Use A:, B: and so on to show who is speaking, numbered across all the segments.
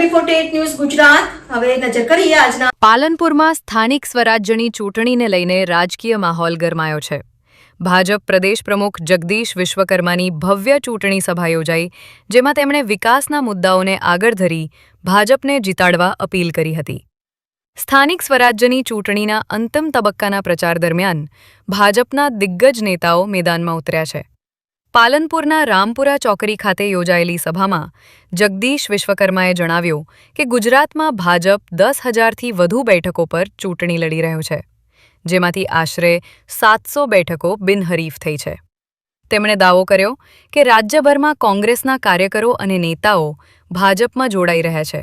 A: AB48 news Gujarat હવે નજર કરીએ આજના
B: પાલનપુરમાં સ્થાનિક સ્વરાજ્યની ચૂંટણીને લઈને રાજકીય માહોલ ગરમાયો છે। ભાજપ પ્રદેશ પ્રમુખ જગદીશ વિશ્વકર્માની ભવ્ય ચૂંટણી સભા યોજાઈ, જેમાં તેમણે વિકાસના મુદ્દાઓને આગળ ધરી ભાજપને જીતાડવા અપીલ કરી હતી। સ્થાનિક સ્વરાજ્યની ચૂંટણીના અંતિમ તબક્કાના પ્રચાર દરમિયાન ભાજપના દિગ્ગજ નેતાઓ મેદાનમાં ઉતર્યા છે। પાલનપુરના રામપુરા ચોકડી ખાતે યોજાયેલી સભામાં જગદીશ વિશ્વકર્માએ જણાવ્યું કે ગુજરાતમાં ભાજપ 10,000થી વધુ બેઠકો પર ચૂંટણી લડી રહ્યું છે, જેમાંથી આશરે 700 બેઠકો બિનહરીફ થઈ છે। તેમણે દાવો કર્યો કે રાજ્યભરમાં કોંગ્રેસના કાર્યકરો અને નેતાઓ ભાજપમાં જોડાઈ રહ્યા છે।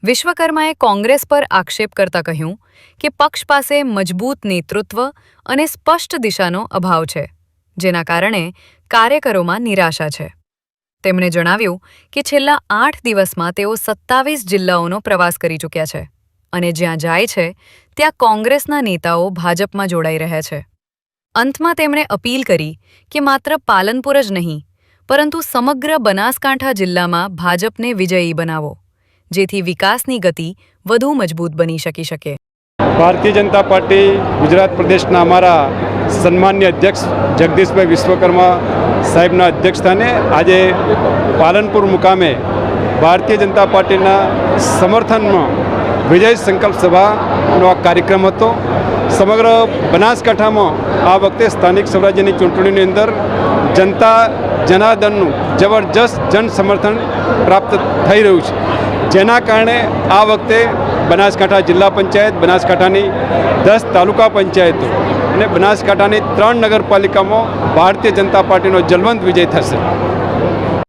B: વિશ્વકર્માએ કોંગ્રેસ પર આક્ષેપ કરતા કહ્યું કે પક્ષ પાસે મજબૂત નેતૃત્વ અને સ્પષ્ટ દિશાનો અભાવ છે, જેના કારણે કાર્યકરોમાં નિરાશા છે। તેમણે જણાવ્યું કે છેલ્લા 8 દિવસમાં તેઓ 27 જિલ્લાઓનો પ્રવાસ કરી ચૂક્યા છે અને જ્યાં જાય છે ત્યાં કોંગ્રેસના નેતાઓ ભાજપમાં જોડાઈ રહ્યા છે। અંતમાં તેમણે અપીલ કરી કે માત્ર પાલનપુર જ નહીં, પરંતુ સમગ્ર બનાસકાંઠા જિલ્લામાં ભાજપને વિજયી બનાવો, જેથી વિકાસની ગતિ વધુ મજબૂત બની શકે।
C: भारतीय जनता पार्टी गुजरात प्रदेशना अमारा सन्मान्य अध्यक्ष जगदीशभाई विश्वकर्मा साहेबना अध्यक्षस्थाने आज पालनपुर मुकामे भारतीय जनता पार्टीना समर्थનમાં विजय संकल्प सभाનો આ કાર્યક્રમ હતો। સમગ્ર બનાસકાંઠામાં આ વખતે સ્થાનિક સ્વરાજ્યની ચૂંટણીની અંદર જનતા જનાર્દનનું જબરજસ્ત જન સમર્થન પ્રાપ્ત થઈ રહ્યું છે, જેના કારણે આ વખતે બનાસકાંઠા જિલ્લા પંચાયત, બનાસકાંઠાની 10 તાલુકા પંચાયતો અને બનાસકાંઠાની 3 નગરપાલિકામાં ભારતીય જનતા પાર્ટીનો જલવંત વિજય થશે।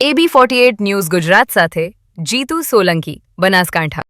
B: AB48 ન્યૂઝ ગુજરાત સાથે જીતુ સોલંકી, બનાસકાંઠા।